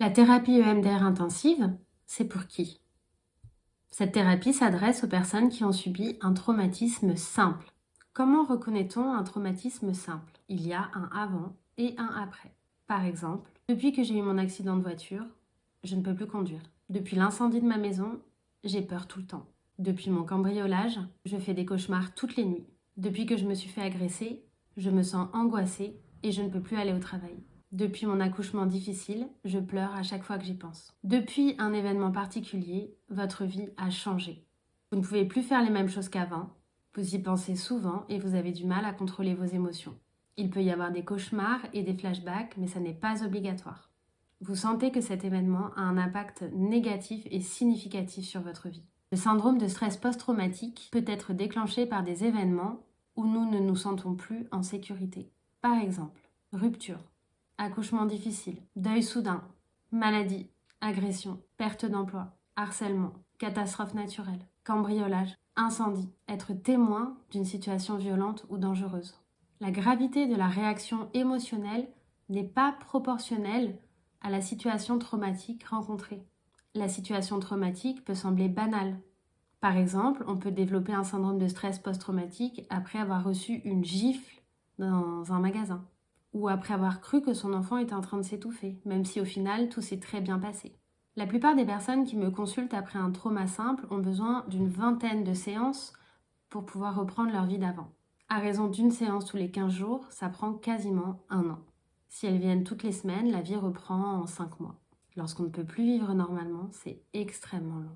La thérapie EMDR intensive, c'est pour qui? Cette thérapie s'adresse aux personnes qui ont subi un traumatisme simple. Comment reconnaît-on un traumatisme simple? Il y a un avant et un après. Par exemple, depuis que j'ai eu mon accident de voiture, je ne peux plus conduire. Depuis l'incendie de ma maison, j'ai peur tout le temps. Depuis mon cambriolage, je fais des cauchemars toutes les nuits. Depuis que je me suis fait agresser, je me sens angoissée et je ne peux plus aller au travail. Depuis mon accouchement difficile, je pleure à chaque fois que j'y pense. Depuis un événement particulier, votre vie a changé. Vous ne pouvez plus faire les mêmes choses qu'avant, vous y pensez souvent et vous avez du mal à contrôler vos émotions. Il peut y avoir des cauchemars et des flashbacks, mais ça n'est pas obligatoire. Vous sentez que cet événement a un impact négatif et significatif sur votre vie. Le syndrome de stress post-traumatique peut être déclenché par des événements où nous ne nous sentons plus en sécurité. Par exemple, rupture, accouchement difficile, deuil soudain, maladie, agression, perte d'emploi, harcèlement, catastrophe naturelle, cambriolage, incendie, être témoin d'une situation violente ou dangereuse. La gravité de la réaction émotionnelle n'est pas proportionnelle à la situation traumatique rencontrée. La situation traumatique peut sembler banale. Par exemple, on peut développer un syndrome de stress post-traumatique après avoir reçu une gifle dans un magasin, ou après avoir cru que son enfant était en train de s'étouffer, même si au final tout s'est très bien passé. La plupart des personnes qui me consultent après un trauma simple ont besoin d'une vingtaine de séances pour pouvoir reprendre leur vie d'avant. À raison d'une séance tous les 15 jours, ça prend quasiment un an. Si elles viennent toutes les semaines, la vie reprend en 5 mois. Lorsqu'on ne peut plus vivre normalement, c'est extrêmement long.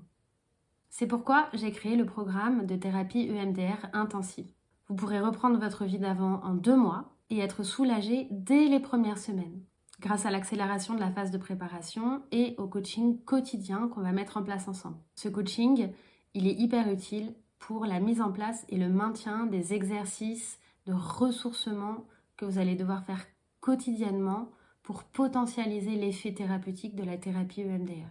C'est pourquoi j'ai créé le programme de thérapie EMDR intensive. Vous pourrez reprendre votre vie d'avant en 2 mois et être soulagé dès les premières semaines, grâce à l'accélération de la phase de préparation et au coaching quotidien qu'on va mettre en place ensemble. Ce coaching, il est hyper utile pour la mise en place et le maintien des exercices de ressourcement que vous allez devoir faire quotidiennement pour potentialiser l'effet thérapeutique de la thérapie EMDR.